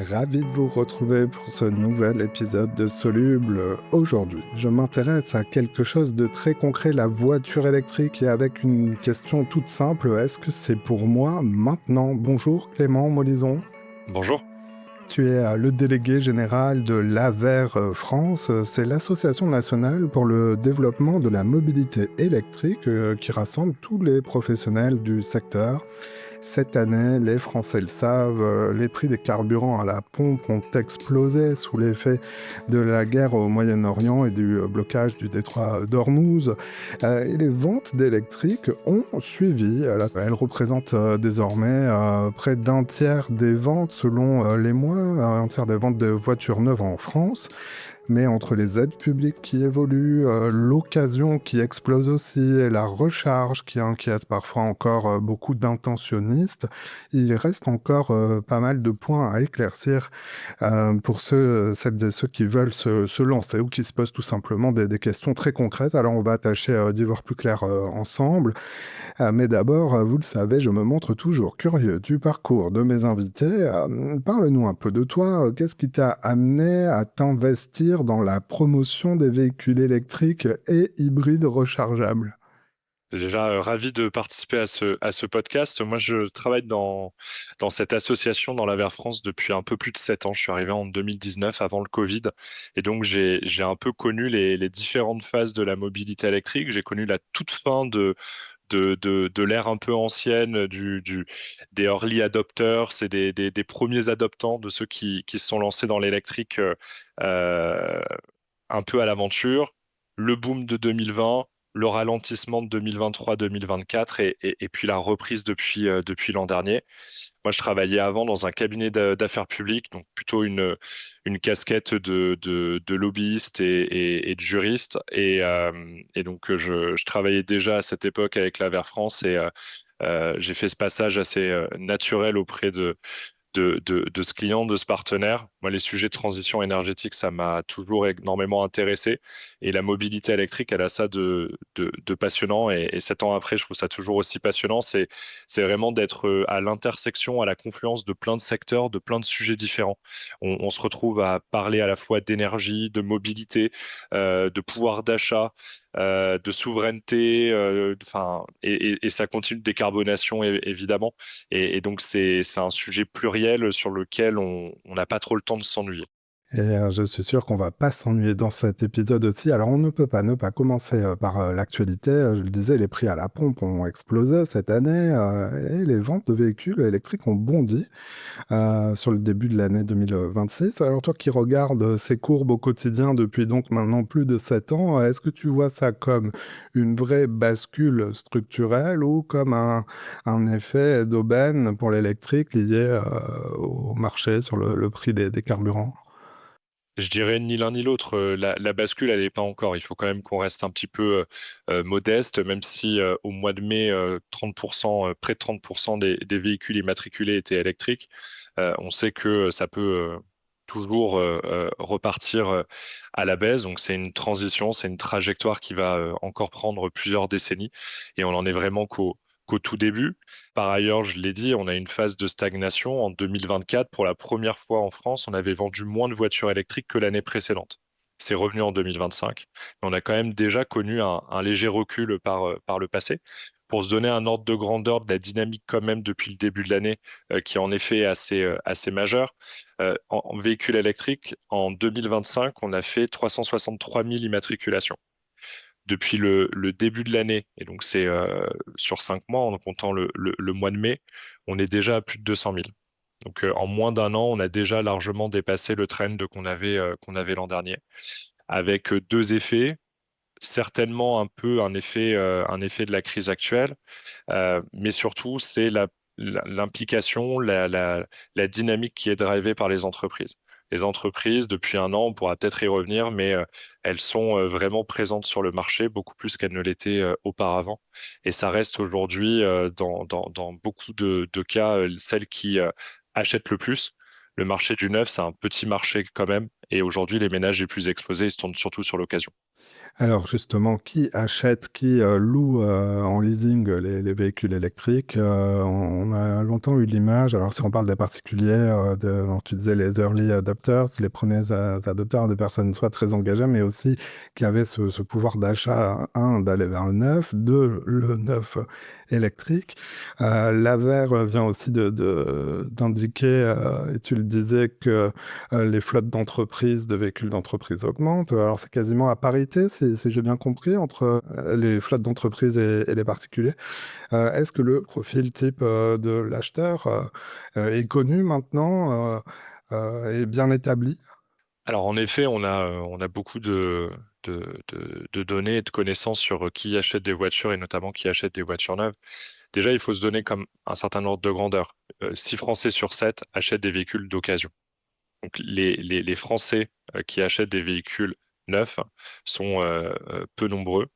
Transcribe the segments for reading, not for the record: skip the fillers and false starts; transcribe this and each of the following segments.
Ravi de vous retrouver pour ce nouvel épisode de Soluble. Aujourd'hui, je m'intéresse à quelque chose de très concret, la voiture électrique, et avec une question toute simple, est-ce que c'est pour moi maintenant? Bonjour Clément Molison. Bonjour. Tu es le délégué général de l'AVER France. C'est l'association nationale pour le développement de la mobilité électrique qui rassemble tous les professionnels du secteur. Cette année, les Français le savent, les prix des carburants à la pompe ont explosé sous l'effet de la guerre au Moyen-Orient et du blocage du détroit d'Ormuz. Et les ventes d'électriques ont suivi. Elles représentent désormais près d'un tiers des ventes selon les mois, un tiers des ventes de voitures neuves en France. Mais entre les aides publiques qui évoluent, l'occasion qui explose aussi et la recharge qui inquiète parfois encore beaucoup d'intentionnistes, il reste encore pas mal de points à éclaircir pour celles et ceux qui veulent se lancer ou qui se posent tout simplement des questions très concrètes. Alors on va tâcher d'y voir plus clair ensemble. Mais d'abord, vous le savez, je me montre toujours curieux du parcours de mes invités. Parle-nous un peu de toi. Qu'est-ce qui t'a amené à t'investir dans la promotion des véhicules électriques et hybrides rechargeables? Déjà, ravi de participer à ce podcast. Moi, je travaille dans cette association, dans l'AVER France, depuis un peu plus de 7 ans. Je suis arrivé en 2019, avant le Covid. Et donc, j'ai un peu connu les différentes phases de la mobilité électrique. J'ai connu la toute fin de l'ère un peu ancienne des early adopters, c'est des premiers adoptants de ceux qui se sont lancés dans l'électrique euh, un peu à l'aventure, le boom de 2020, le ralentissement de 2023-2024 et puis la reprise depuis l'an dernier. Moi, je travaillais avant dans un cabinet d'affaires publiques, donc plutôt une casquette de lobbyiste et de juriste. Et donc, je travaillais déjà à cette époque avec l'AVER France et j'ai fait ce passage assez naturel auprès de ce client, de ce partenaire. Moi, les sujets de transition énergétique, ça m'a toujours énormément intéressé. Et la mobilité électrique, elle a ça de passionnant. Et 7 ans après, je trouve ça toujours aussi passionnant. C'est vraiment d'être à l'intersection, à la confluence de plein de secteurs, de plein de sujets différents. On se retrouve à parler à la fois d'énergie, de mobilité, de pouvoir d'achat. De souveraineté, enfin, et ça continue de décarbonation évidemment. Et donc, c'est un sujet pluriel sur lequel on n'a pas trop le temps de s'ennuyer. Et je suis sûr qu'on va pas s'ennuyer dans cet épisode aussi. Alors on ne peut pas ne pas commencer, par, l'actualité. Je le disais, les prix à la pompe ont explosé cette année, et les ventes de véhicules électriques ont bondi, sur le début de l'année 2026. Alors toi qui regardes, ces courbes au quotidien depuis donc maintenant plus de 7 ans, est-ce que tu vois ça comme une vraie bascule structurelle ou comme un effet d'aubaine pour l'électrique lié, au marché sur le prix des carburants? Je dirais ni l'un ni l'autre. La bascule, elle n'est pas encore. Il faut quand même qu'on reste un petit peu modeste, même si au mois de mai, 30%, près de 30% des véhicules immatriculés étaient électriques. On sait que ça peut toujours repartir à la baisse. Donc c'est une transition, c'est une trajectoire qui va encore prendre plusieurs décennies. Et on en est vraiment qu'au tout début. Par ailleurs, je l'ai dit, on a une phase de stagnation. En 2024, pour la première fois en France, on avait vendu moins de voitures électriques que l'année précédente. C'est revenu en 2025, mais on a quand même déjà connu un léger recul par le passé. Pour se donner un ordre de grandeur de la dynamique quand même depuis le début de l'année, qui est en effet assez majeure, en véhicule électrique, en 2025, on a fait 363 000 immatriculations depuis le début de l'année, et donc c'est sur 5 mois, en comptant le mois de mai, on est déjà à plus de 200 000. Donc en moins d'un an, on a déjà largement dépassé le trend qu'on avait l'an dernier, avec deux effets. Certainement un peu un effet de la crise actuelle, mais surtout c'est l'implication, la dynamique qui est drivée par les entreprises. Les entreprises, depuis un an, on pourra peut-être y revenir, mais elles sont vraiment présentes sur le marché, beaucoup plus qu'elles ne l'étaient auparavant. Et ça reste aujourd'hui, dans beaucoup de cas, celles qui achètent le plus. Le marché du neuf, c'est un petit marché quand même, Et aujourd'hui, les ménages les plus exposés, ils se tournent surtout sur l'occasion. Alors justement, qui achète, qui loue en leasing les véhicules électriques? On a longtemps eu l'image, alors si on parle des particuliers, dont tu disais les early adopters, les premiers adopteurs de personnes soit très engagées, mais aussi qui avaient ce pouvoir d'achat, un, d'aller vers le neuf, deux, le neuf électrique. L'AVER vient aussi d'indiquer, et tu le disais, que les flottes d'entreprises, de véhicules d'entreprise augmentent. Alors c'est quasiment à parité, si j'ai bien compris, entre les flottes d'entreprises et les particuliers. Est-ce que le profil type de l'acheteur est connu maintenant, est bien établi? Alors en effet, on a beaucoup de données et de connaissances sur qui achète des voitures et notamment qui achète des voitures neuves. Déjà, il faut se donner comme un certain ordre de grandeur. 6 Français sur 7 achètent des véhicules d'occasion. Donc les Français qui achètent des véhicules neufs sont peu nombreux.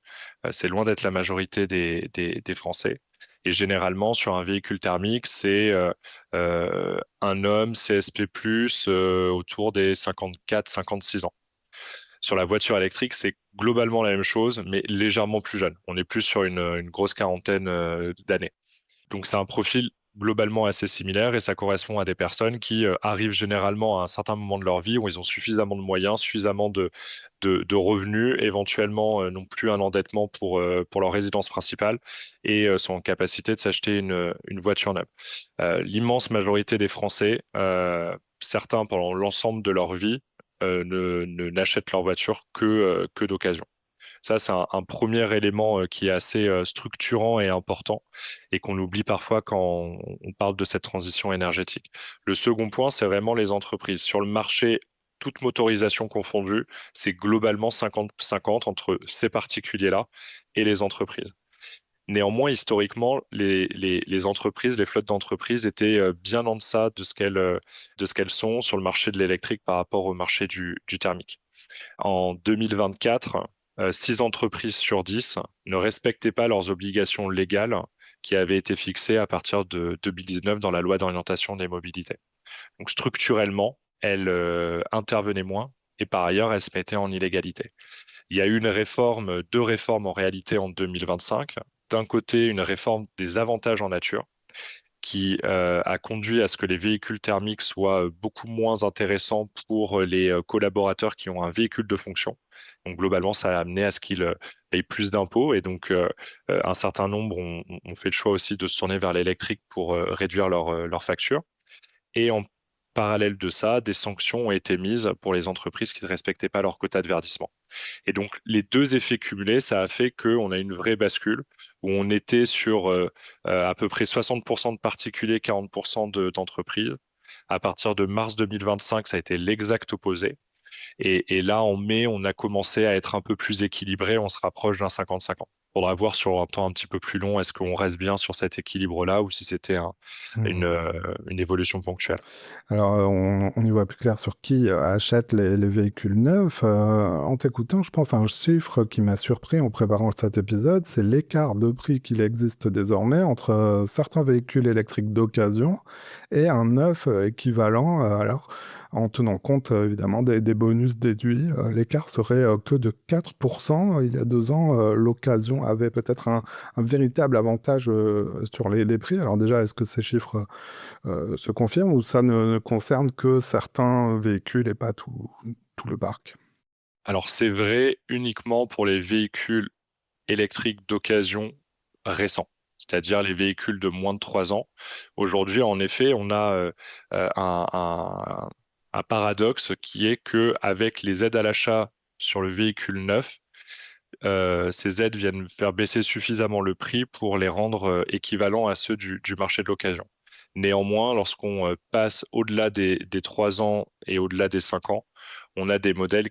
C'est loin d'être la majorité des Français. Et généralement, sur un véhicule thermique, c'est un homme CSP+, autour des 54-56 ans. Sur la voiture électrique, c'est globalement la même chose, mais légèrement plus jeune. On est plus sur une grosse quarantaine d'années. Donc c'est un profil globalement assez similaire et ça correspond à des personnes qui arrivent généralement à un certain moment de leur vie où ils ont suffisamment de moyens, suffisamment de revenus, éventuellement non plus un endettement pour leur résidence principale et sont en capacité de s'acheter une voiture neuve. L'immense majorité des Français, certains pendant l'ensemble de leur vie, n'achètent leur voiture que d'occasion. Ça, c'est un premier élément qui est assez structurant et important et qu'on oublie parfois quand on parle de cette transition énergétique. Le second point, c'est vraiment les entreprises. Sur le marché, toute motorisation confondue, c'est globalement 50-50 entre ces particuliers-là et les entreprises. Néanmoins, historiquement, les entreprises, les flottes d'entreprises étaient bien en deçà de ce qu'elles sont sur le marché de l'électrique par rapport au marché du thermique. En 2024, 6 entreprises sur 10 ne respectaient pas leurs obligations légales qui avaient été fixées à partir de 2019 dans la loi d'orientation des mobilités. Donc structurellement, elles intervenaient moins et par ailleurs, elles se mettaient en illégalité. Il y a eu deux réformes en réalité en 2025. D'un côté, une réforme des avantages en nature qui a conduit à ce que les véhicules thermiques soient beaucoup moins intéressants pour les collaborateurs qui ont un véhicule de fonction. Donc globalement, ça a amené à ce qu'ils payent plus d'impôts et donc un certain nombre ont fait le choix aussi de se tourner vers l'électrique pour réduire leur facture. Et en parallèle de ça, des sanctions ont été mises pour les entreprises qui ne respectaient pas leur quota de verdissement. Et donc, les deux effets cumulés, ça a fait qu'on a une vraie bascule où on était sur à peu près 60% de particuliers, 40% d'entreprises. À partir de mars 2025, ça a été l'exact opposé. Et là, en mai, on a commencé à être un peu plus équilibré. On se rapproche d'un 50-50. Faudra voir sur un temps un petit peu plus long, est-ce qu'on reste bien sur cet équilibre-là ou si c'était une évolution ponctuelle. Alors, on y voit plus clair sur qui achète les véhicules neufs. En t'écoutant, je pense à un chiffre qui m'a surpris en préparant cet épisode, c'est l'écart de prix qu'il existe désormais entre certains véhicules électriques d'occasion et un neuf équivalent. Alors, en tenant compte évidemment des bonus déduits, l'écart serait que de 4%. Il y a 2 ans, l'occasion avait peut-être un véritable avantage sur les prix. Alors déjà, est-ce que ces chiffres se confirme ou ça ne concerne que certains véhicules et pas tout le parc? Alors, c'est vrai uniquement pour les véhicules électriques d'occasion récents, c'est-à-dire les véhicules de moins de 3 ans. Aujourd'hui, en effet, on a un paradoxe qui est que avec les aides à l'achat sur le véhicule neuf, ces aides viennent faire baisser suffisamment le prix pour les rendre équivalents à ceux du marché de l'occasion. Néanmoins, lorsqu'on passe au-delà des 3 ans et au-delà des 5 ans, on a des modèles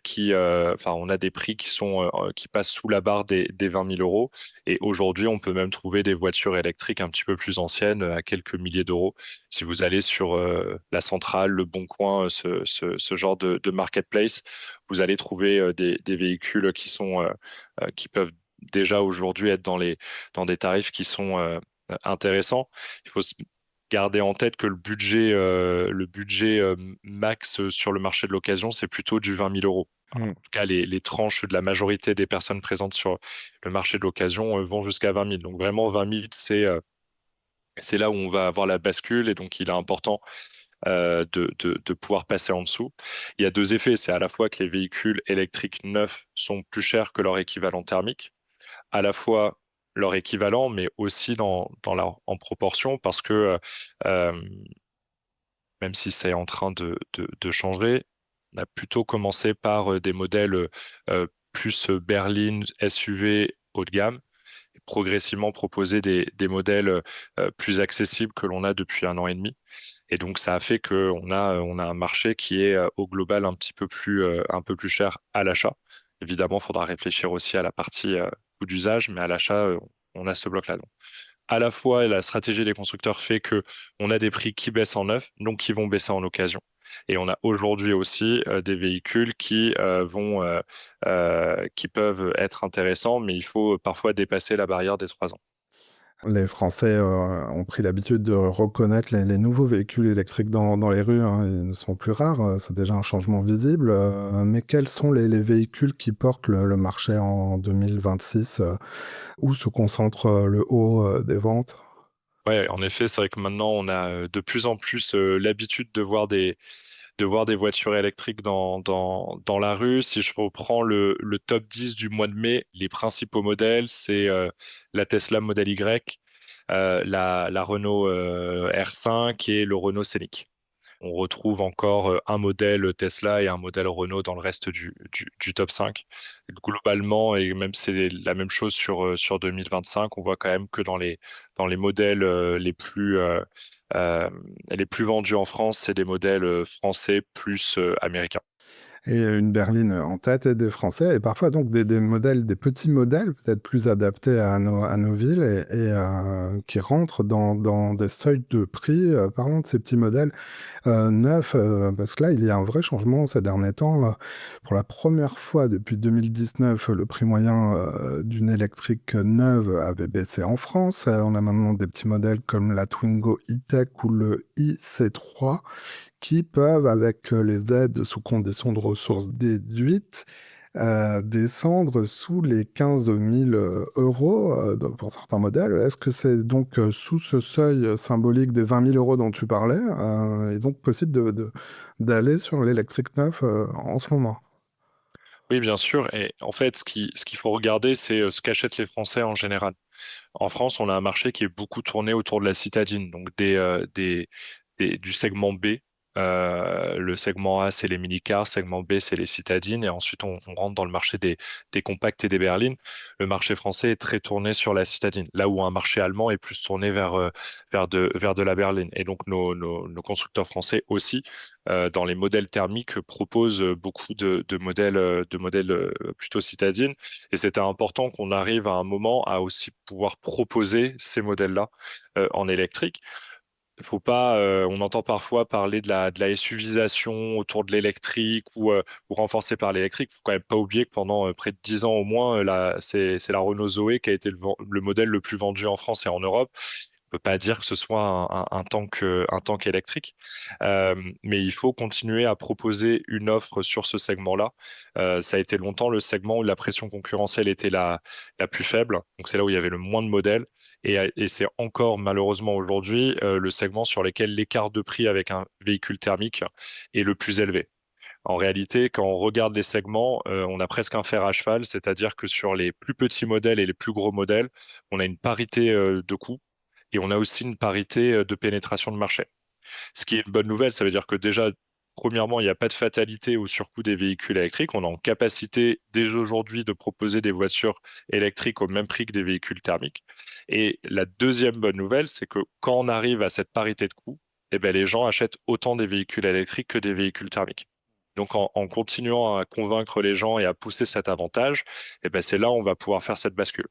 on a des prix qui passent sous la barre des 20 000 euros. Et aujourd'hui, on peut même trouver des voitures électriques un petit peu plus anciennes à quelques milliers d'euros. Si vous allez sur la Centrale, le Bon Coin, ce genre de marketplace, vous allez trouver des véhicules qui peuvent déjà aujourd'hui être dans des tarifs qui sont intéressants. Il faut garder en tête que le budget max sur le marché de l'occasion, c'est plutôt du 20 000 euros. En Mm. tout cas, les tranches de la majorité des personnes présentes sur le marché de l'occasion vont jusqu'à 20 000. Donc vraiment, 20 000, c'est là où on va avoir la bascule et donc il est important de pouvoir passer en dessous. Il y a deux effets. C'est à la fois que les véhicules électriques neufs sont plus chers que leur équivalent thermique, à la fois leur équivalent, mais aussi en proportion parce que euh, même si c'est en train de changer, on a plutôt commencé par des modèles plus berline, SUV haut de gamme et progressivement proposer des modèles plus accessibles que l'on a depuis un an et demi. Et donc, ça a fait qu'on a un marché qui est au global un peu plus cher à l'achat. Évidemment, il faudra réfléchir aussi à la partie coût d'usage, mais à l'achat, on a ce bloc-là. Donc, à la fois, la stratégie des constructeurs fait que on a des prix qui baissent en neuf, donc qui vont baisser en occasion. Et on a aujourd'hui aussi des véhicules qui peuvent être intéressants, mais il faut parfois dépasser la barrière des 3 ans. Les Français ont pris l'habitude de reconnaître les nouveaux véhicules électriques dans les rues, hein. Ils ne sont plus rares, c'est déjà un changement visible. Mais quels sont les véhicules qui portent le marché en 2026? Où se concentre le haut des ventes? Ouais, en effet, c'est vrai que maintenant, on a de plus en plus l'habitude de voir des voitures électriques dans la rue. Si je reprends le top 10 du mois de mai, les principaux modèles, c'est la Tesla Model Y, la Renault R5 et le Renault Scénic. On retrouve encore un modèle Tesla et un modèle Renault dans le reste du top 5. Globalement, et même c'est la même chose sur 2025, on voit quand même que dans les modèles euh, les plus vendus en France, c'est des modèles français plus américains. Et une berline en tête et des Français et parfois donc des modèles, des petits modèles peut-être plus adaptés à nos villes qui rentrent dans des seuils de prix. Parlons de ces petits modèles neufs, parce que là, il y a un vrai changement ces derniers temps. Pour la première fois depuis 2019, le prix moyen d'une électrique neuve avait baissé en France. On a maintenant des petits modèles comme la Twingo E-Tech ou le IC3 qui peuvent, avec les aides sous condition de ressources déduites, descendre sous les 15 000 euros pour certains modèles. Est-ce que c'est donc sous ce seuil symbolique des 20 000 euros dont tu parlais, et donc possible d'aller sur l'électrique neuf en ce moment? Oui, bien sûr. Et en fait, ce qu'il faut regarder, c'est ce qu'achètent les Français en général. En France, on a un marché qui est beaucoup tourné autour de la citadine, donc du segment B. Le segment A, c'est les mini-cars, segment B, c'est les citadines, et ensuite on rentre dans le marché des compacts et des berlines. Le marché français est très tourné sur la citadine, là où un marché allemand est plus tourné vers de la berline. Et donc nos constructeurs français aussi, dans les modèles thermiques, proposent beaucoup de modèles plutôt citadines. Et c'était important qu'on arrive à un moment à aussi pouvoir proposer ces modèles-là en électrique. Il faut pas, on entend parfois parler de la SUVisation autour de l'électrique ou renforcée par l'électrique. Il faut quand même pas oublier que pendant près de 10 ans au moins, c'est la Renault Zoé qui a été le modèle le plus vendu en France et en Europe. On peut pas dire que ce soit un tank électrique. Mais il faut continuer à proposer une offre sur ce segment-là. Ça a été longtemps le segment où la pression concurrentielle était la plus faible. Donc c'est là où il y avait le moins de modèles. Et c'est encore malheureusement aujourd'hui le segment sur lequel l'écart de prix avec un véhicule thermique est le plus élevé. En réalité, quand on regarde les segments, on a presque un fer à cheval, c'est-à-dire que sur les plus petits modèles et les plus gros modèles, on a une parité de coût et on a aussi une parité de pénétration de marché. Ce qui est une bonne nouvelle, ça veut dire que déjà, premièrement, il n'y a pas de fatalité au surcoût des véhicules électriques. On est en capacité dès aujourd'hui de proposer des voitures électriques au même prix que des véhicules thermiques. Et la deuxième bonne nouvelle, c'est que quand on arrive à cette parité de coût, eh ben, les gens achètent autant des véhicules électriques que des véhicules thermiques. Donc en continuant à convaincre les gens et à pousser cet avantage, eh ben, c'est là où on va pouvoir faire cette bascule.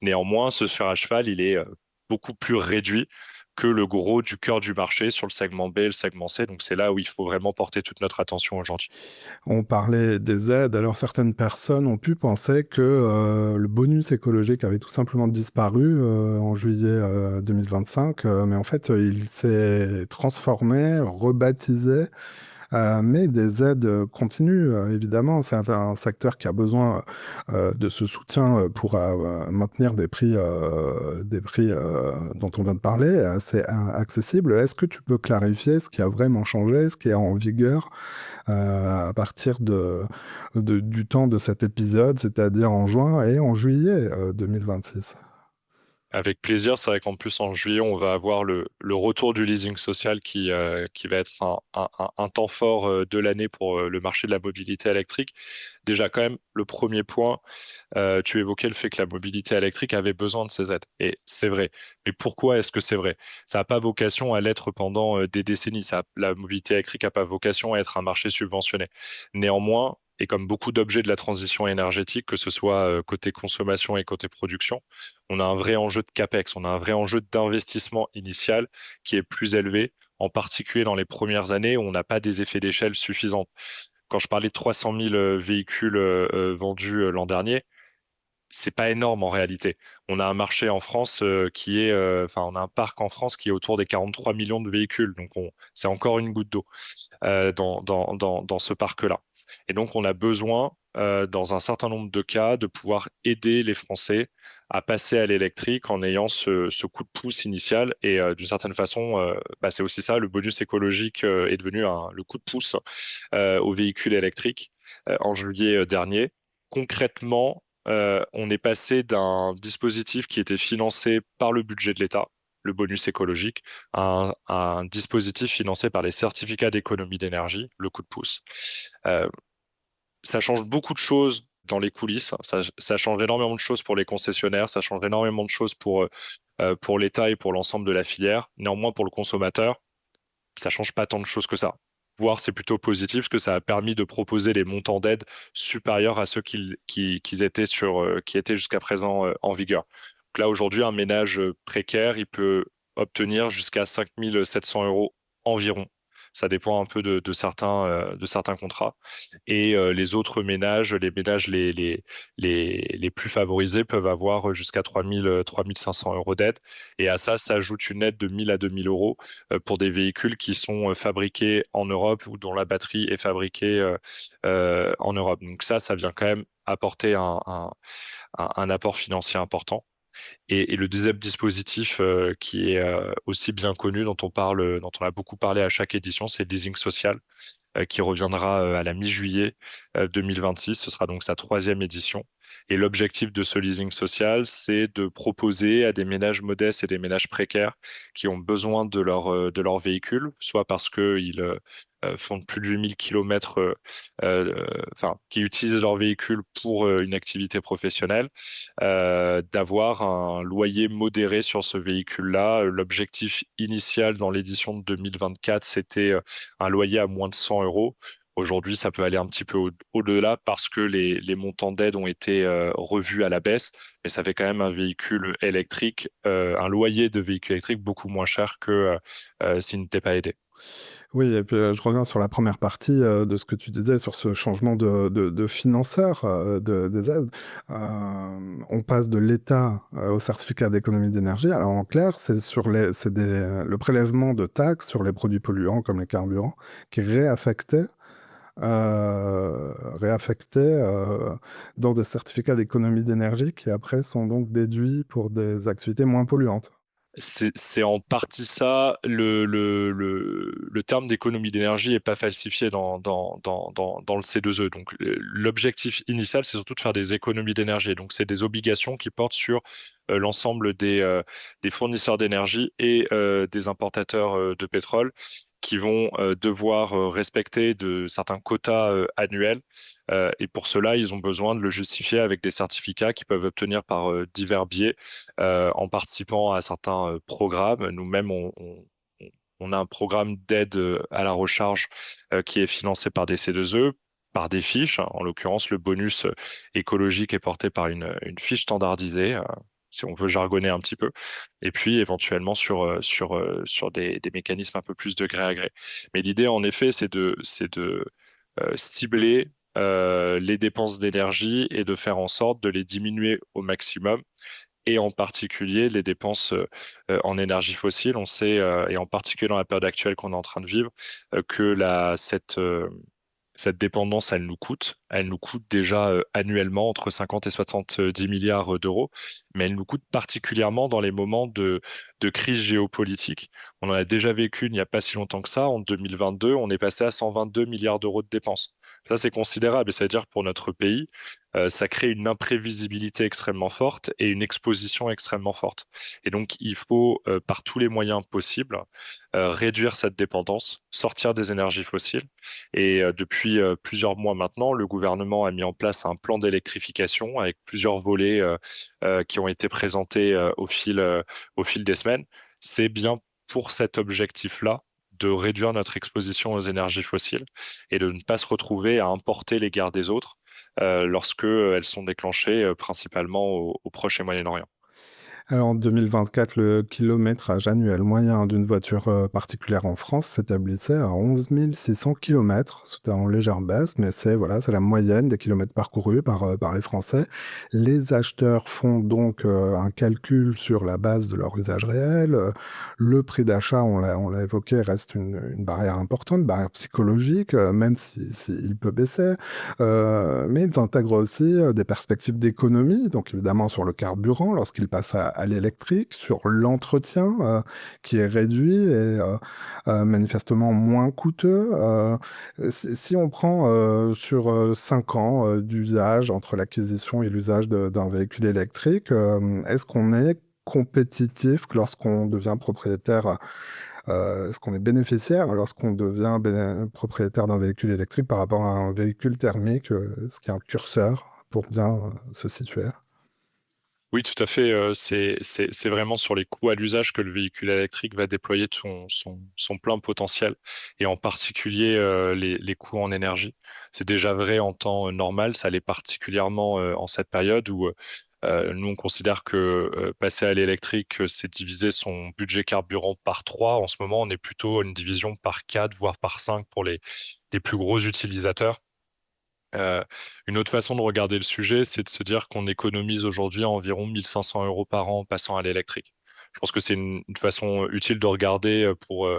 Néanmoins, ce fer à cheval, il est beaucoup plus réduit que le gros du cœur du marché sur le segment B et le segment C. Donc c'est là où il faut vraiment porter toute notre attention aujourd'hui. On parlait des aides, alors certaines personnes ont pu penser que le bonus écologique avait tout simplement disparu en juillet 2025, mais en fait il s'est transformé, rebaptisé, mais des aides continuent, évidemment. C'est un secteur qui a besoin de ce soutien pour maintenir des prix dont on vient de parler, assez accessibles. Est-ce que tu peux clarifier ce qui a vraiment changé, ce qui est en vigueur à partir du temps de cet épisode, c'est-à-dire en juin et en juillet 2026? Avec plaisir. C'est vrai qu'en plus, en juillet, on va avoir le retour du leasing social qui va être un temps fort de l'année pour le marché de la mobilité électrique. Déjà, quand même, le premier point, tu évoquais le fait que la mobilité électrique avait besoin de ces aides. Et c'est vrai. Mais pourquoi est-ce que c'est vrai? Ça n'a pas vocation à l'être pendant des décennies. La mobilité électrique n'a pas vocation à être un marché subventionné. Néanmoins, et comme beaucoup d'objets de la transition énergétique, que ce soit côté consommation et côté production, on a un vrai enjeu de CAPEX, on a un vrai enjeu d'investissement initial qui est plus élevé, en particulier dans les premières années où on n'a pas des effets d'échelle suffisants. Quand je parlais de 300 000 véhicules vendus l'an dernier, c'est pas énorme en réalité. On a un marché en France on a un parc en France qui est autour des 43 millions de véhicules. Donc, c'est encore une goutte d'eau dans ce parc-là. Et donc, on a besoin, dans un certain nombre de cas, de pouvoir aider les Français à passer à l'électrique en ayant ce coup de pouce initial. Et d'une certaine façon, c'est aussi ça, le bonus écologique est devenu le coup de pouce aux véhicules électriques en juillet dernier. Concrètement, on est passé d'un dispositif qui était financé par le budget de l'État, le bonus écologique, à un dispositif financé par les certificats d'économie d'énergie, le coup de pouce. Euh, Ça change beaucoup de choses dans les coulisses. Ça change énormément de choses pour les concessionnaires, ça change énormément de choses pour l'État et pour l'ensemble de la filière. Néanmoins, pour le consommateur, ça change pas tant de choses que ça. Voire c'est plutôt positif parce que ça a permis de proposer des montants d'aide supérieurs à ceux qui étaient jusqu'à présent en vigueur. Donc là, aujourd'hui, un ménage précaire, il peut obtenir jusqu'à 5 700 euros environ. Ça dépend un peu de certains contrats. Et les autres ménages, les ménages les plus favorisés peuvent avoir jusqu'à 3 500 euros d'aide. Et à ça s'ajoute une aide de 1 000 à 2 000 euros pour des véhicules qui sont fabriqués en Europe ou dont la batterie est fabriquée en Europe. Donc ça vient quand même apporter un apport financier important. Et le deuxième dispositif qui est aussi bien connu, dont on a beaucoup parlé à chaque édition, c'est le leasing social qui reviendra à la mi-juillet 2026. Ce sera donc sa troisième édition. Et l'objectif de ce leasing social, c'est de proposer à des ménages modestes et des ménages précaires qui ont besoin de leur véhicule, soit parce qu'ils font plus de 8 000 kilomètres, qui utilisent leur véhicule pour une activité professionnelle, d'avoir un loyer modéré sur ce véhicule-là. L'objectif initial dans l'édition de 2024, c'était un loyer à moins de 100 euros. Aujourd'hui, ça peut aller un petit peu au-delà parce que les montants d'aide ont été revus à la baisse, mais ça fait quand même un véhicule électrique, un loyer de véhicule électrique beaucoup moins cher que s'il n'était pas aidé. Oui, et puis je reviens sur la première partie de ce que tu disais sur ce changement de financeur des aides. On passe de l'État au certificat d'économie d'énergie. Alors en clair, le prélèvement de taxes sur les produits polluants comme les carburants qui est réaffecté dans des certificats d'économie d'énergie qui après sont donc déduits pour des activités moins polluantes. C'est en partie ça. Le terme d'économie d'énergie n'est pas falsifié dans le C2E. Donc, l'objectif initial, c'est surtout de faire des économies d'énergie. Donc, c'est des obligations qui portent sur l'ensemble des fournisseurs d'énergie et des importateurs de pétrole qui vont devoir respecter de certains quotas annuels. Et pour cela, ils ont besoin de le justifier avec des certificats qu'ils peuvent obtenir par divers biais en participant à certains programmes. Nous-mêmes, on a un programme d'aide à la recharge qui est financé par des C2E, par des fiches. En l'occurrence, le bonus écologique est porté par une fiche standardisée. si on veut jargonner un petit peu, et puis éventuellement sur des mécanismes un peu plus de gré à gré. Mais l'idée, en effet, c'est de cibler les dépenses d'énergie et de faire en sorte de les diminuer au maximum, et en particulier les dépenses en énergie fossile. On sait, et en particulier dans la période actuelle qu'on est en train de vivre, que cette dépendance, elle nous coûte. Elle nous coûte déjà annuellement entre 50 et 70 milliards d'euros, mais elle nous coûte particulièrement dans les moments de crise géopolitique. On en a déjà vécu il n'y a pas si longtemps que ça. En 2022, on est passé à 122 milliards d'euros de dépenses. Ça, c'est considérable, et ça veut dire que pour notre pays, ça crée une imprévisibilité extrêmement forte et une exposition extrêmement forte. Et donc, il faut, par tous les moyens possibles, réduire cette dépendance, sortir des énergies fossiles. Et depuis plusieurs mois maintenant, le gouvernement a mis en place un plan d'électrification avec plusieurs volets qui ont été présentés au fil des semaines. C'est bien pour cet objectif-là de réduire notre exposition aux énergies fossiles et de ne pas se retrouver à importer les guerres des autres lorsque elles sont déclenchées principalement au Proche et Moyen-Orient. Alors en 2024, le kilométrage annuel moyen d'une voiture particulière en France s'établissait à 11 600 km. C'était en légère baisse, mais c'est voilà, c'est la moyenne des kilomètres parcourus par les Français. Les acheteurs font donc un calcul sur la base de leur usage réel. Le prix d'achat, on l'a évoqué, reste une barrière importante, une barrière psychologique, même si il peut baisser. Mais ils intègrent aussi des perspectives d'économie, donc évidemment sur le carburant lorsqu'ils passent à l'électrique, sur l'entretien qui est réduit et manifestement moins coûteux. Si on prend sur 5 ans d'usage entre l'acquisition et l'usage d'un véhicule électrique, est-ce qu'on est compétitif lorsqu'on devient propriétaire est-ce qu'on est bénéficiaire lorsqu'on devient propriétaire d'un véhicule électrique par rapport à un véhicule thermique? Est-ce qu'il y a un curseur pour bien se situer? Oui, tout à fait. C'est vraiment sur les coûts à l'usage que le véhicule électrique va déployer son plein potentiel, et en particulier les coûts en énergie. C'est déjà vrai en temps normal, ça l'est particulièrement en cette période où nous, on considère que passer à l'électrique, c'est diviser son budget carburant par 3. En ce moment, on est plutôt à une division par 4, voire par 5 pour les plus gros utilisateurs. Euh, une autre façon de regarder le sujet, c'est de se dire qu'on économise aujourd'hui environ 1500 euros par an en passant à l'électrique. Je pense que c'est une façon utile de regarder pour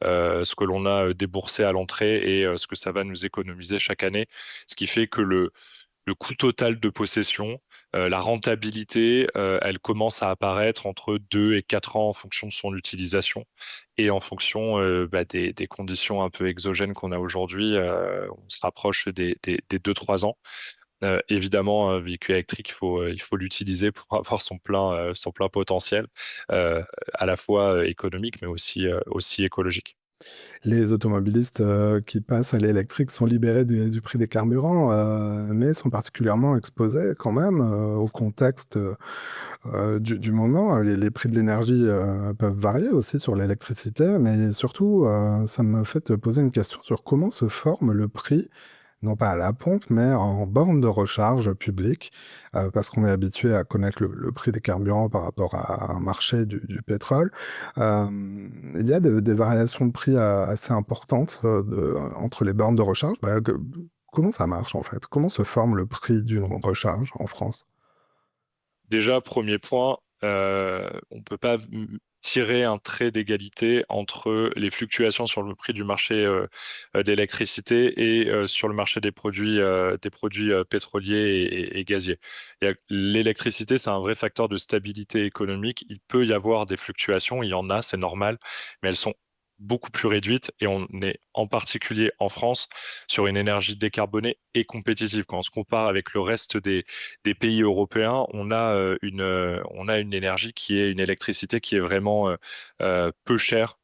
ce que l'on a déboursé à l'entrée et ce que ça va nous économiser chaque année. Ce qui fait que le coût total de possession, la rentabilité, elle commence à apparaître entre 2 et 4 ans en fonction de son utilisation et en fonction des conditions un peu exogènes qu'on a aujourd'hui. On se rapproche des 2-3 ans. Évidemment, un véhicule électrique, il faut l'utiliser pour avoir son plein potentiel, euh, à la fois économique, mais aussi écologique. Les automobilistes qui passent à l'électrique sont libérés du prix des carburants, mais sont particulièrement exposés quand même au contexte du moment. Les prix de l'énergie peuvent varier aussi sur l'électricité, mais surtout, ça me fait te poser une question sur comment se forme le prix non pas à la pompe, mais en borne de recharge publique, parce qu'on est habitué à connaître le prix des carburants par rapport à un marché du pétrole. Il y a des variations de prix assez importantes entre les bornes de recharge. Comment ça marche en fait? Comment se forme le prix d'une recharge en France? Déjà, premier point, on ne peut pas tirer un trait d'égalité entre les fluctuations sur le prix du marché d'électricité et sur le marché des produits pétroliers et gaziers. L'électricité, c'est un vrai facteur de stabilité économique. Il peut y avoir des fluctuations, il y en a, c'est normal, mais elles sont beaucoup plus réduites, et on est en particulier en France sur une énergie décarbonée et compétitive. Quand on se compare avec le reste des pays européens, on a une énergie qui est une électricité qui est vraiment peu chère.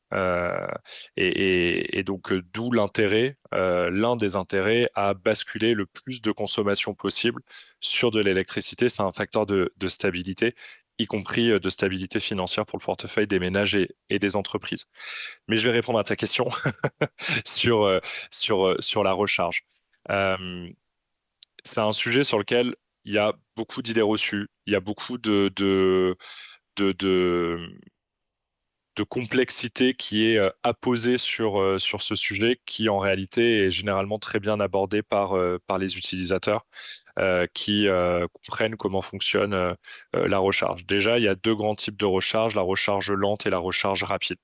Et donc, d'où l'intérêt, l'un des intérêts à basculer le plus de consommation possible sur de l'électricité. C'est un facteur de stabilité, y compris de stabilité financière pour le portefeuille des ménages et des entreprises. Mais je vais répondre à ta question sur la recharge. Euh, c'est un sujet sur lequel il y a beaucoup d'idées reçues, il y a beaucoup de, de, de complexité qui est apposée sur ce sujet, qui en réalité est généralement très bien abordé par les utilisateurs qui comprennent comment fonctionne la recharge. Déjà, il y a deux grands types de recharge, la recharge lente et la recharge rapide.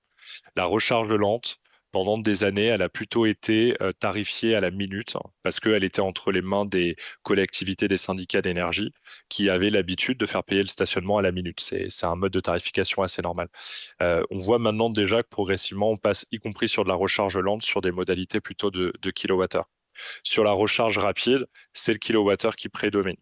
La recharge lente, pendant des années, elle a plutôt été tarifiée à la minute, hein, parce qu'elle était entre les mains des collectivités, des syndicats d'énergie, qui avaient l'habitude de faire payer le stationnement à la minute. C'est un mode de tarification assez normal. On voit maintenant déjà que progressivement, on passe, y compris sur de la recharge lente, sur des modalités plutôt de kilowattheure. Sur la recharge rapide, c'est le kilowattheure qui prédomine.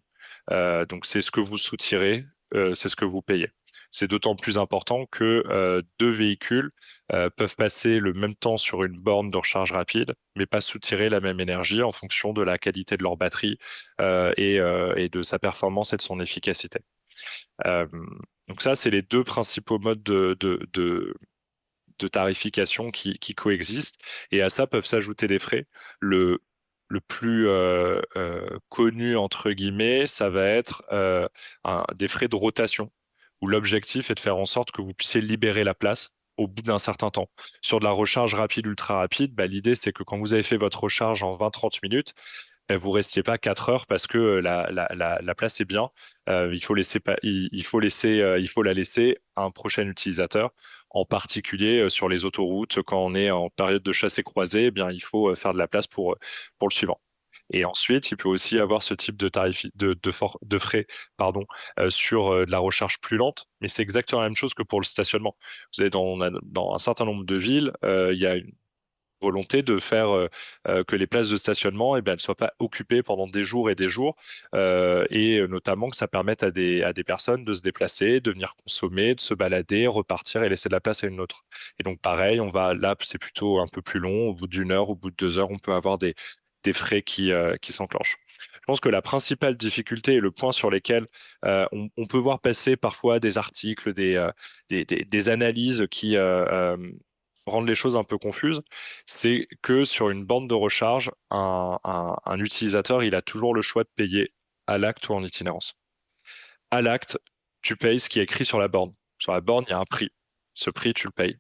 Donc c'est ce que vous soutirez, c'est ce que vous payez. C'est d'autant plus important que deux véhicules peuvent passer le même temps sur une borne de recharge rapide, mais pas soutirer la même énergie en fonction de la qualité de leur batterie et de sa performance et de son efficacité. Euh, donc ça, c'est les deux principaux modes de tarification qui coexistent. Et à ça peuvent s'ajouter des frais. Le plus connu, entre guillemets, ça va être des frais de rotation, où l'objectif est de faire en sorte que vous puissiez libérer la place au bout d'un certain temps. Sur de la recharge rapide, ultra rapide, bah, l'idée c'est que quand vous avez fait votre recharge en 20-30 minutes, vous restiez pas 4 heures parce que la place est bien. Il faut la laisser à un prochain utilisateur. En particulier sur les autoroutes, quand on est en période de chassé-croisé, eh bien il faut faire de la place pour le suivant. Et ensuite, il peut aussi y avoir ce type de frais, pardon, sur de la recharge plus lente, mais c'est exactement la même chose que pour le stationnement. Vous avez dans un certain nombre de villes, il y a une volonté de faire que les places de stationnement, eh bien, elles ne soient pas occupées pendant des jours et des jours, et notamment que ça permette à des personnes de se déplacer, de venir consommer, de se balader, repartir et laisser de la place à une autre. Et donc pareil, là, c'est plutôt un peu plus long, au bout d'une heure, au bout de 2 heures, on peut avoir des frais qui s'enclenchent. Je pense que la principale difficulté et le point sur lesquels on peut voir passer parfois des articles, des analyses qui rendent les choses un peu confuses, c'est que sur une borne de recharge, un utilisateur, il a toujours le choix de payer à l'acte ou en itinérance. À l'acte, tu payes ce qui est écrit sur la borne. Sur la borne, il y a un prix. Ce prix, tu le payes.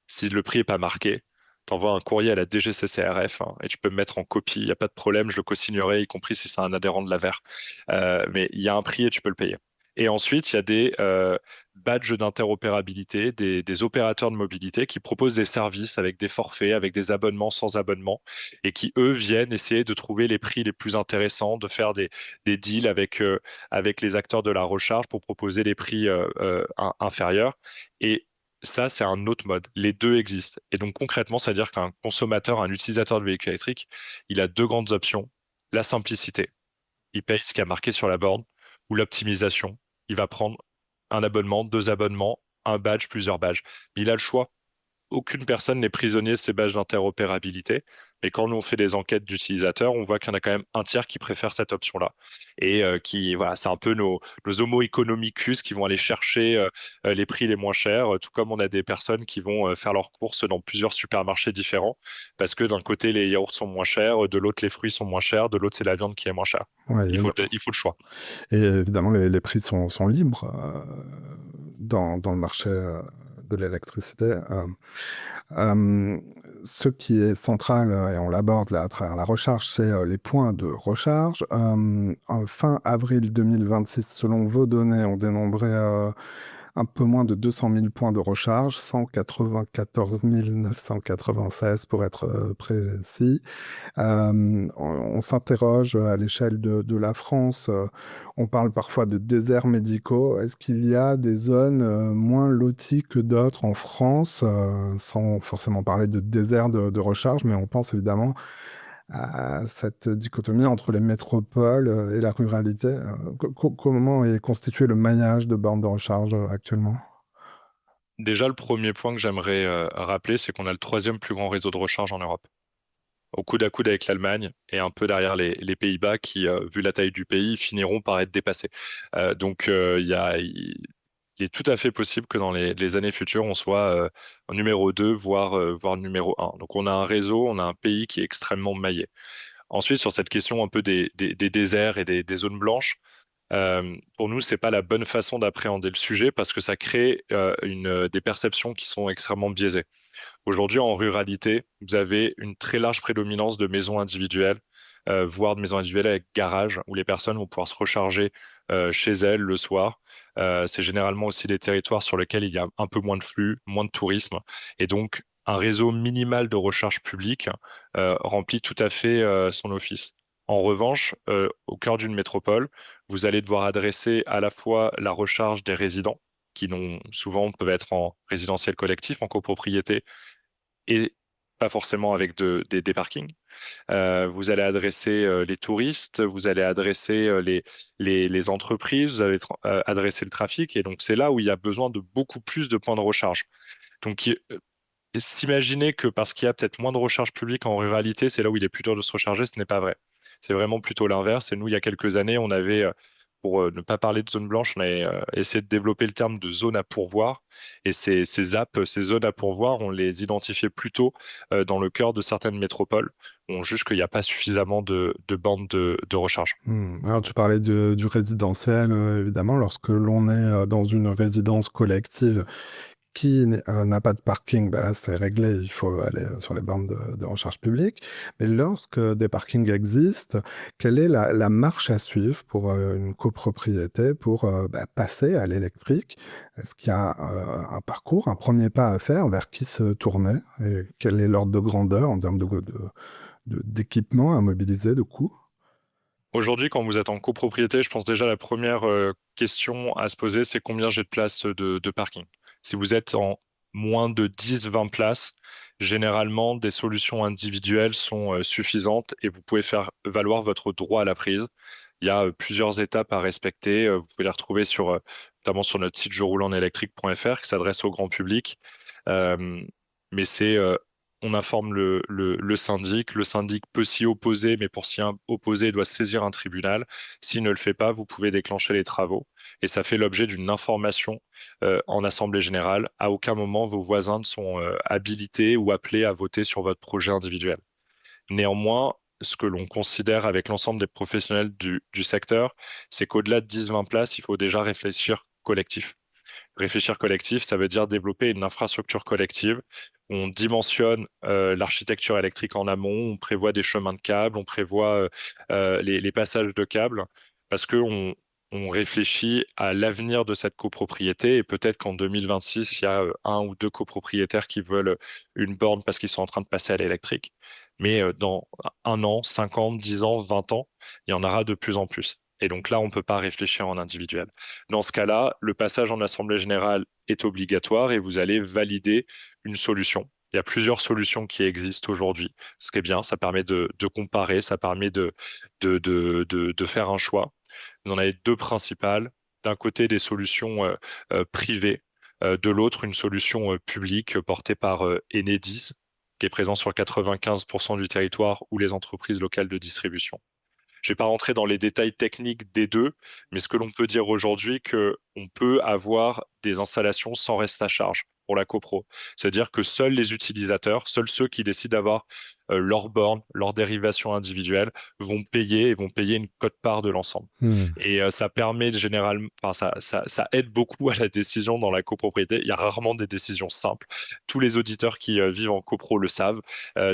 Si le prix n'est pas marqué, tu envoies un courrier à la DGCCRF, hein, et tu peux me mettre en copie. Il n'y a pas de problème, je le co-signerai, y compris si c'est un adhérent de l'AVER. Mais il y a un prix et tu peux le payer. Et ensuite, il y a des badges d'interopérabilité, des opérateurs de mobilité qui proposent des services avec des forfaits, avec des abonnements sans abonnement, et qui, eux, viennent essayer de trouver les prix les plus intéressants, de faire des deals avec les acteurs de la recharge pour proposer des prix inférieurs. Et ça, c'est un autre mode. Les deux existent. Et donc concrètement, ça veut dire qu'un consommateur, un utilisateur de véhicule électrique, il a deux grandes options. La simplicité, il paye ce qui a marqué sur la borne, ou l'optimisation, il va prendre un abonnement, deux abonnements, un badge, plusieurs badges. Il a le choix. Aucune personne n'est prisonnier de ces badges d'interopérabilité. Mais quand nous on fait des enquêtes d'utilisateurs, on voit qu'il y en a quand même un tiers qui préfère cette option-là. Et voilà, c'est un peu nos homo economicus qui vont aller chercher les prix les moins chers, tout comme on a des personnes qui vont faire leurs courses dans plusieurs supermarchés différents, parce que d'un côté les yaourts sont moins chers, de l'autre les fruits sont moins chers, de l'autre c'est la viande qui est moins chère. Ouais, Il faut le choix. et évidemment, les prix sont libres dans le marché de l'électricité. Euh, Ce qui est central, et on l'aborde là à travers la recharge, c'est les points de recharge. En fin avril 2026, selon vos données, on dénombrait un peu moins de 200 000 points de recharge, 194 996 pour être précis. On s'interroge à l'échelle de la France, on parle parfois de déserts médicaux. Est-ce qu'il y a des zones moins loties que d'autres en France, sans forcément parler de désert de recharge, mais on pense évidemment à cette dichotomie entre les métropoles et la ruralité. Comment est constitué le maillage de bornes de recharge actuellement? Déjà, le premier point que j'aimerais rappeler, c'est qu'on a le troisième plus grand réseau de recharge en Europe, au coude à coude avec l'Allemagne et un peu derrière les Pays-Bas qui, vu la taille du pays, finiront par être dépassés. Il est tout à fait possible que dans les années futures, on soit en numéro 2, voire numéro un. Donc on a un réseau, on a un pays qui est extrêmement maillé. Ensuite, sur cette question un peu des déserts et des zones blanches, Pour nous, c'est pas la bonne façon d'appréhender le sujet parce que ça crée des perceptions qui sont extrêmement biaisées. Aujourd'hui, en ruralité, vous avez une très large prédominance de maisons individuelles, voire de maisons individuelles avec garage, où les personnes vont pouvoir se recharger chez elles le soir. C'est généralement aussi des territoires sur lesquels il y a un peu moins de flux, moins de tourisme, et donc un réseau minimal de recharge publique remplit tout à fait son office. En revanche, au cœur d'une métropole, vous allez devoir adresser à la fois la recharge des résidents, qui n'ont souvent peuvent être en résidentiel collectif, en copropriété, et pas forcément avec des parkings. Vous allez adresser les touristes, vous allez adresser les entreprises, vous allez adresser le trafic. Et donc, c'est là où il y a besoin de beaucoup plus de points de recharge. Donc, s'imaginer que parce qu'il y a peut-être moins de recharge publique en ruralité, c'est là où il est plus dur de se recharger, ce n'est pas vrai. C'est vraiment plutôt l'inverse. Et nous, il y a quelques années, on avait, pour ne pas parler de zone blanche, on avait essayé de développer le terme de zone à pourvoir. Et ces apps, ces zones à pourvoir, on les identifiait plutôt dans le cœur de certaines métropoles. On juge qu'il n'y a pas suffisamment de bandes de recharge. Alors tu parlais du résidentiel, évidemment, lorsque l'on est dans une résidence collective n'a pas de parking, bah, là, c'est réglé, il faut aller sur les bornes de recharge publique. Mais lorsque des parkings existent, quelle est la marche à suivre pour une copropriété pour bah, passer à l'électrique? Est-ce qu'il y a un parcours, un premier pas à faire, vers qui se tourner? Et quel est l'ordre de grandeur en termes d'équipement à mobiliser, de coûts? Aujourd'hui, quand vous êtes en copropriété, je pense déjà la première question à se poser, c'est combien j'ai de places de parking. Si vous êtes en moins de 10-20 places, généralement, des solutions individuelles sont suffisantes et vous pouvez faire valoir votre droit à la prise. Il y a plusieurs étapes à respecter. Vous pouvez les retrouver notamment sur notre site jeroulenelectrique.fr qui s'adresse au grand public. Euh, mais on informe le syndic. Le syndic peut s'y opposer, mais pour s'y opposer, il doit saisir un tribunal. S'il ne le fait pas, vous pouvez déclencher les travaux. Et ça fait l'objet d'une information en assemblée générale. À aucun moment, vos voisins ne sont habilités ou appelés à voter sur votre projet individuel. Néanmoins, ce que l'on considère avec l'ensemble des professionnels du secteur, c'est qu'au-delà de 10-20 places, il faut déjà réfléchir collectif. Réfléchir collectif, ça veut dire développer une infrastructure collective. On dimensionne l'architecture électrique en amont, on prévoit des chemins de câbles, on prévoit les passages de câbles, parce qu'on on réfléchit à l'avenir de cette copropriété et peut-être qu'en 2026, il y a un ou deux copropriétaires qui veulent une borne parce qu'ils sont en train de passer à l'électrique. Mais dans un an, 5 ans, 10 ans, 20 ans, il y en aura de plus en plus. Et donc là, on ne peut pas réfléchir en individuel. Dans ce cas-là, le passage en assemblée générale est obligatoire et vous allez valider une solution. Il y a plusieurs solutions qui existent aujourd'hui. Ce qui est bien, ça permet de comparer, ça permet de faire un choix. Vous en avez deux principales. D'un côté, des solutions privées, de l'autre, une solution publique portée par Enedis, qui est présent sur 95% du territoire ou les entreprises locales de distribution. Je ne vais pas rentrer dans les détails techniques des deux, mais ce que l'on peut dire aujourd'hui, que on peut avoir des installations sans reste à charge pour la copro. C'est-à-dire que seuls les utilisateurs, seuls ceux qui décident d'avoir leur borne, leur dérivation individuelle, vont payer et vont payer une quote-part de l'ensemble. Hmm. Et ça permet généralement, enfin, ça aide beaucoup à la décision dans la copropriété. Il y a rarement des décisions simples. Tous les auditeurs qui vivent en copro le savent.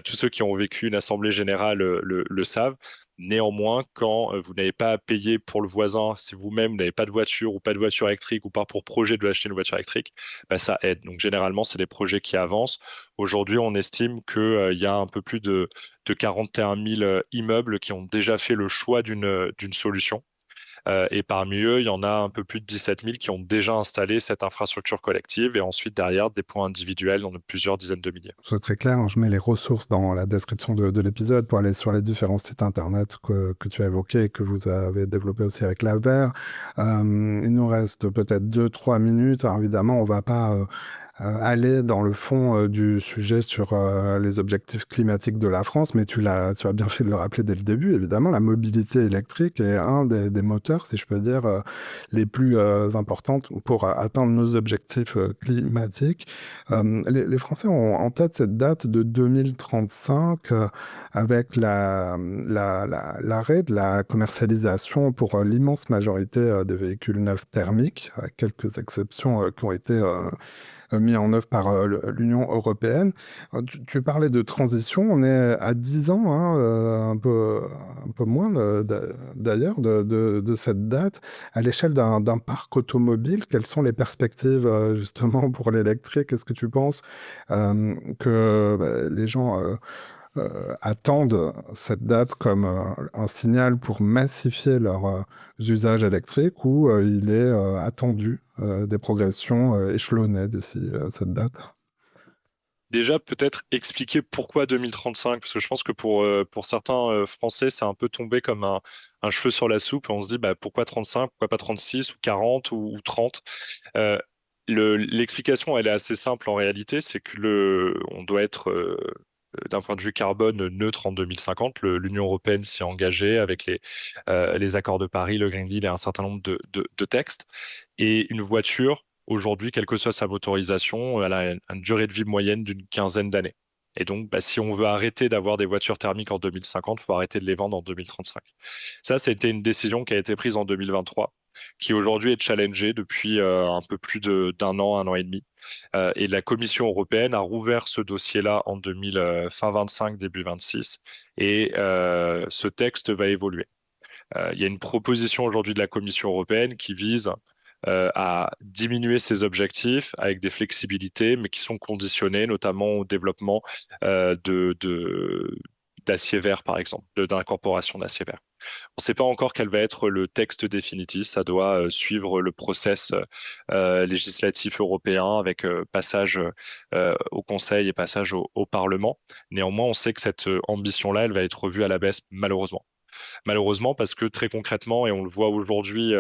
Tous ceux qui ont vécu une assemblée générale le savent. Néanmoins, quand vous n'avez pas à payer pour le voisin, si vous-même n'avez pas de voiture ou pas de voiture électrique ou pas pour projet de acheter une voiture électrique, bah, ça aide. Donc généralement, c'est des projets qui avancent. Aujourd'hui, on estime qu'il y a un peu plus de 41 000 immeubles qui ont déjà fait le choix d'une solution. Et parmi eux, il y en a un peu plus de 17 000 qui ont déjà installé cette infrastructure collective et ensuite derrière des points individuels dans plusieurs dizaines de milliers. C'est très clair, hein. Je mets les ressources dans la description de l'épisode pour aller sur les différents sites internet que tu as évoqués et que vous avez développés aussi avec l'AVER. Il nous reste peut-être 2-3 minutes. Alors évidemment, on va pas aller dans le fond du sujet sur les objectifs climatiques de la France, mais tu as bien fait de le rappeler dès le début. Évidemment, la mobilité électrique est un des moteurs, si je peux dire, les plus importantes pour atteindre nos objectifs climatiques. Les Français ont en tête cette date de 2035 avec l'arrêt de la commercialisation pour l'immense majorité des véhicules neufs thermiques, avec quelques exceptions qui ont été mis en œuvre par l'Union européenne. Tu parlais de transition, on est à 10 ans, hein, un peu moins d'ailleurs, de cette date. À l'échelle d'un parc automobile, quelles sont les perspectives justement pour l'électrique? Est-ce que tu penses que les gens attendent cette date comme un signal pour massifier leurs usages électriques ou il est attendu des progressions échelonnées d'ici cette date? Déjà, peut-être expliquer pourquoi 2035, parce que je pense que pour certains Français, c'est un peu tombé comme un cheveu sur la soupe. Et on se dit, bah, pourquoi 35, pourquoi pas 36 ou 40 ou 30? Euh, L'explication, elle est assez simple en réalité, c'est que on doit être, d'un point de vue carbone, neutre en 2050. L'Union européenne s'y est engagée avec les accords de Paris, le Green Deal et un certain nombre de textes. Et une voiture, aujourd'hui, quelle que soit sa motorisation, elle a une durée de vie moyenne d'une quinzaine d'années. Et donc, bah, si on veut arrêter d'avoir des voitures thermiques en 2050, il faut arrêter de les vendre en 2035. Ça, c'était une décision qui a été prise en 2023, qui aujourd'hui est challengée depuis un peu plus d'un an, un an et demi. Et la Commission européenne a rouvert ce dossier-là en 2000, fin 25, début 26, et ce texte va évoluer. Il y a une proposition aujourd'hui de la Commission européenne qui vise à diminuer ces objectifs avec des flexibilités, mais qui sont conditionnées notamment au développement d'acier vert, par exemple, d'incorporation d'acier vert. On ne sait pas encore quel va être le texte définitif. Ça doit suivre le process législatif européen avec passage au Conseil et passage au Parlement. Néanmoins, on sait que cette ambition-là, elle va être revue à la baisse, malheureusement. Malheureusement, parce que très concrètement, et on le voit aujourd'hui,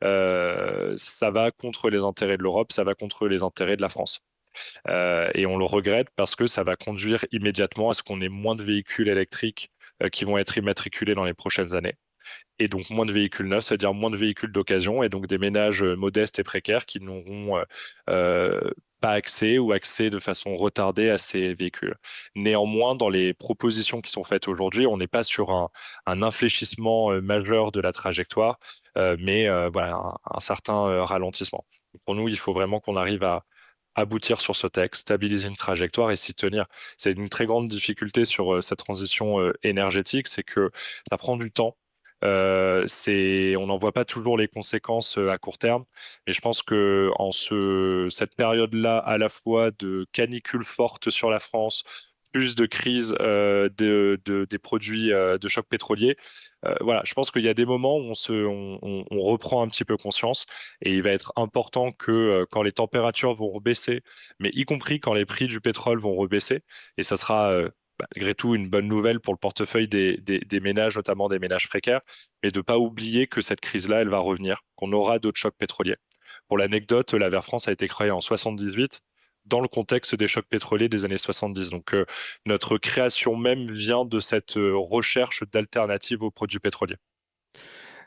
ça va contre les intérêts de l'Europe, ça va contre les intérêts de la France. Et on le regrette parce que ça va conduire immédiatement à ce qu'on ait moins de véhicules électriques qui vont être immatriculés dans les prochaines années. Et donc moins de véhicules neufs, c'est-à-dire moins de véhicules d'occasion, et donc des ménages modestes et précaires qui n'auront pas accès ou accès de façon retardée à ces véhicules. Néanmoins, dans les propositions qui sont faites aujourd'hui, on n'est pas sur un infléchissement majeur de la trajectoire, mais voilà, un certain ralentissement. Pour nous, il faut vraiment qu'on arrive à aboutir sur ce texte, stabiliser une trajectoire et s'y tenir. C'est une très grande difficulté sur cette transition énergétique, c'est que ça prend du temps. On n'en voit pas toujours les conséquences à court terme, mais je pense que cette période-là, à la fois de canicule forte sur la France, plus de crise des produits de choc pétrolier, voilà, je pense qu'il y a des moments où on reprend un petit peu conscience et il va être important que quand les températures vont rebaisser, mais y compris quand les prix du pétrole vont rebaisser, et ça sera malgré tout une bonne nouvelle pour le portefeuille des ménages, notamment des ménages précaires, mais de ne pas oublier que cette crise-là, elle va revenir, qu'on aura d'autres chocs pétroliers. Pour l'anecdote, la Vert France a été créée en 78 dans le contexte des chocs pétroliers des années 70. Donc notre création même vient de cette recherche d'alternatives aux produits pétroliers.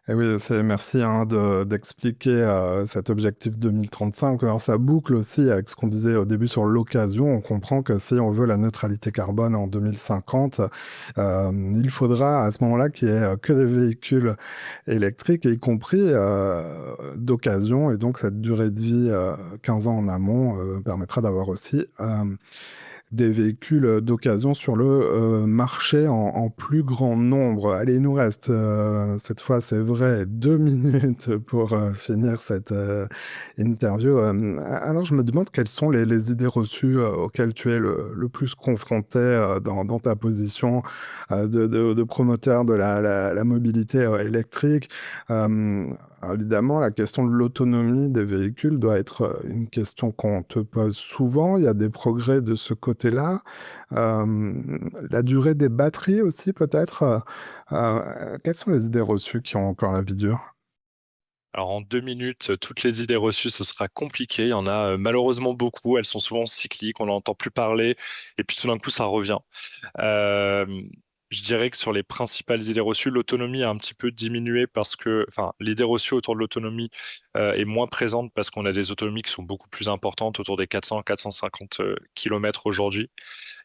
Et oui, merci hein, d'expliquer cet objectif 2035. Alors, ça boucle aussi avec ce qu'on disait au début sur l'occasion. On comprend que si on veut la neutralité carbone en 2050, il faudra à ce moment-là qu'il n'y ait que des véhicules électriques, y compris d'occasion. Et donc, cette durée de vie, 15 ans en amont, permettra d'avoir aussi des véhicules d'occasion sur le marché en plus grand nombre. Allez, il nous reste cette fois, c'est vrai, 2 minutes pour finir cette interview. Alors, je me demande quelles sont les idées reçues auxquelles tu es le plus confronté dans ta position de promoteur de la mobilité électrique. Évidemment, la question de l'autonomie des véhicules doit être une question qu'on te pose souvent. Il y a des progrès de ce côté-là. La durée des batteries aussi, peut-être. Quelles sont les idées reçues qui ont encore la vie dure? Alors en 2 minutes, toutes les idées reçues, ce sera compliqué. Il y en a malheureusement beaucoup. Elles sont souvent cycliques, on n'entend plus parler, et puis tout d'un coup, ça revient. Euh, je dirais que sur les principales idées reçues, l'autonomie a un petit peu diminué parce que, enfin, l'idée reçue autour de l'autonomie est moins présente parce qu'on a des autonomies qui sont beaucoup plus importantes, autour des 400-450 km aujourd'hui.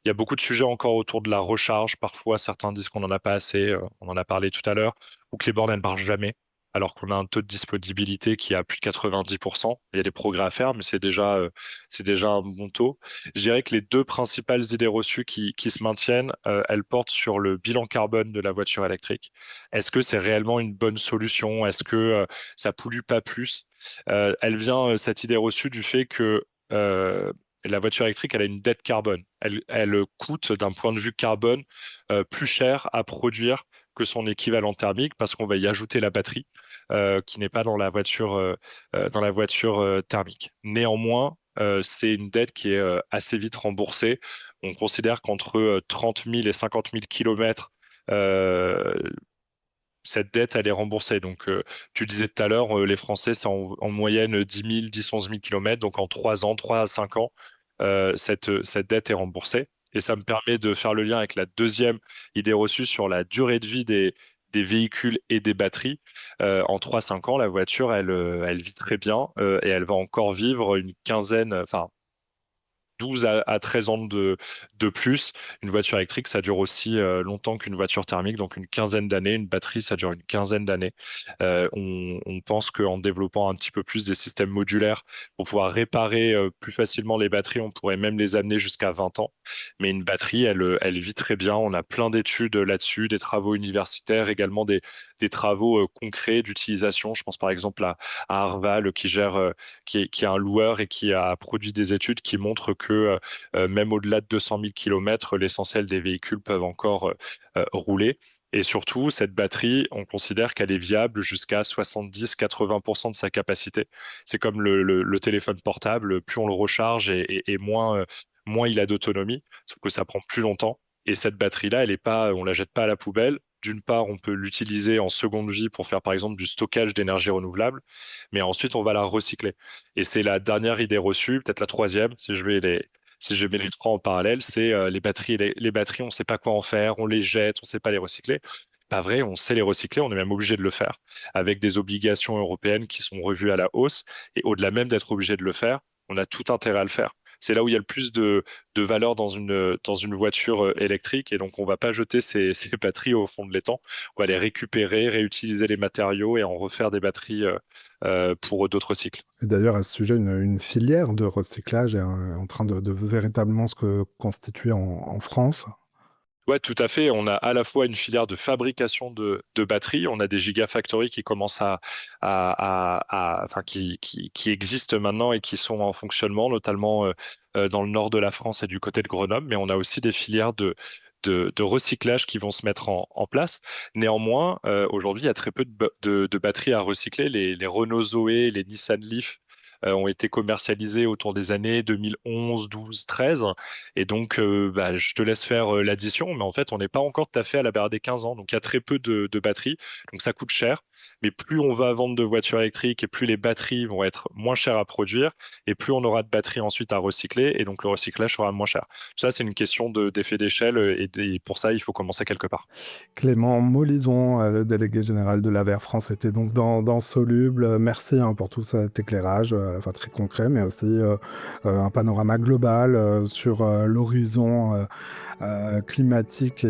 Il y a beaucoup de sujets encore autour de la recharge. Parfois, certains disent qu'on n'en a pas assez, on en a parlé tout à l'heure, ou que les bornes, elles ne marchent jamais, alors qu'on a un taux de disponibilité qui est à plus de 90%. Il y a des progrès à faire, mais c'est déjà un bon taux. Je dirais que les deux principales idées reçues qui se maintiennent, elles portent sur le bilan carbone de la voiture électrique. Est-ce que c'est réellement une bonne solution? Est-ce que ça pollue pas plus? Elle vient, cette idée reçue, du fait que la voiture électrique, elle a une dette carbone. Elle coûte, d'un point de vue carbone, plus cher à produire que son équivalent thermique parce qu'on va y ajouter la batterie qui n'est pas dans la voiture thermique. Néanmoins, c'est une dette qui est assez vite remboursée. On considère qu'entre 30 000 et 50 000 kilomètres, cette dette, elle est remboursée. Donc, tu disais tout à l'heure, les Français, c'est en moyenne 10 000, 10, 11 000 kilomètres. Donc, en 3 ans, 3 à 5 ans, cette dette est remboursée. Et ça me permet de faire le lien avec la deuxième idée reçue sur la durée de vie des véhicules et des batteries. En 3 à 5 ans, la voiture, elle vit très bien et elle va encore vivre une quinzaine, enfin, 12 à 13 ans de plus. Une voiture électrique, ça dure aussi longtemps qu'une voiture thermique, donc une quinzaine d'années. Une batterie, ça dure une quinzaine d'années. On pense qu'en développant un petit peu plus des systèmes modulaires pour pouvoir réparer plus facilement les batteries, on pourrait même les amener jusqu'à 20 ans. Mais une batterie, elle vit très bien. On a plein d'études là-dessus, des travaux universitaires, également des travaux concrets d'utilisation. Je pense par exemple à Arval qui gère qui est un loueur et qui a produit des études qui montrent que même au-delà de 200 000 km, l'essentiel des véhicules peuvent encore rouler. Et surtout, cette batterie, on considère qu'elle est viable jusqu'à 70-80% de sa capacité. C'est comme le téléphone portable, plus on le recharge et moins il a d'autonomie, sauf que ça prend plus longtemps. Et cette batterie-là, elle est pas, on la jette pas à la poubelle. D'une part, on peut l'utiliser en seconde vie pour faire par exemple du stockage d'énergie renouvelable, mais ensuite on va la recycler. Et c'est la dernière idée reçue, peut-être la troisième, si je mets les trois en parallèle, c'est les batteries. Les batteries, on ne sait pas quoi en faire, on les jette, on ne sait pas les recycler. Pas vrai, on sait les recycler, on est même obligé de le faire, avec des obligations européennes qui sont revues à la hausse. Et au-delà même d'être obligé de le faire, on a tout intérêt à le faire. C'est là où il y a le plus de valeur dans une voiture électrique. Et donc, on ne va pas jeter ces batteries au fond de l'étang. On va les récupérer, réutiliser les matériaux et en refaire des batteries pour d'autres cycles. Et d'ailleurs, à ce sujet, une filière de recyclage est en train de véritablement se constituer en France. Ouais, tout à fait. On a à la fois une filière de fabrication de batteries, on a des gigafactories qui commencent enfin, qui existent maintenant et qui sont en fonctionnement, notamment dans le nord de la France et du côté de Grenoble, mais on a aussi des filières de recyclage qui vont se mettre en place. Néanmoins, aujourd'hui, il y a très peu de batteries à recycler. Les Renault Zoé, les Nissan Leaf ont été commercialisés autour des années 2011, 12, 13. Et donc, bah, je te laisse faire l'addition, mais en fait, on n'est pas encore tout à fait à la barre des 15 ans. Donc, il y a très peu de batteries. Donc, ça coûte cher. Mais plus on va vendre de voitures électriques et plus les batteries vont être moins chères à produire et plus on aura de batteries ensuite à recycler et donc le recyclage sera moins cher. Ça, c'est une question d'effet d'échelle et pour ça, il faut commencer quelque part. Clément Molison, le délégué général de l'AVER France, était donc dans Soluble. Merci pour tout cet éclairage, à la fois très concret, mais aussi un panorama global sur l'horizon climatique et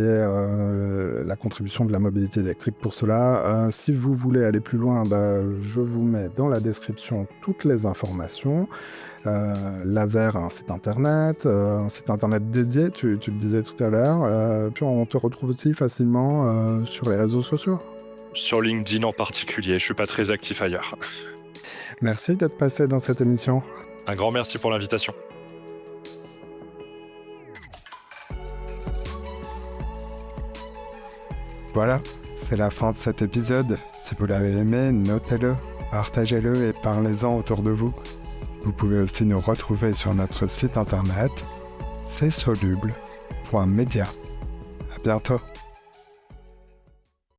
la contribution de la mobilité électrique pour cela. Si vous voulez aller plus loin, je vous mets dans la description toutes les informations. L'AVER a un site internet dédié, tu le disais tout à l'heure. Puis on te retrouve aussi facilement sur les réseaux sociaux. Sur LinkedIn en particulier, je suis pas très actif ailleurs. Merci d'être passé dans cette émission. Un grand merci pour l'invitation. Voilà, c'est la fin de cet épisode. Si vous l'avez aimé, notez-le, partagez-le et parlez-en autour de vous. Vous pouvez aussi nous retrouver sur notre site internet csoluble.media. À bientôt.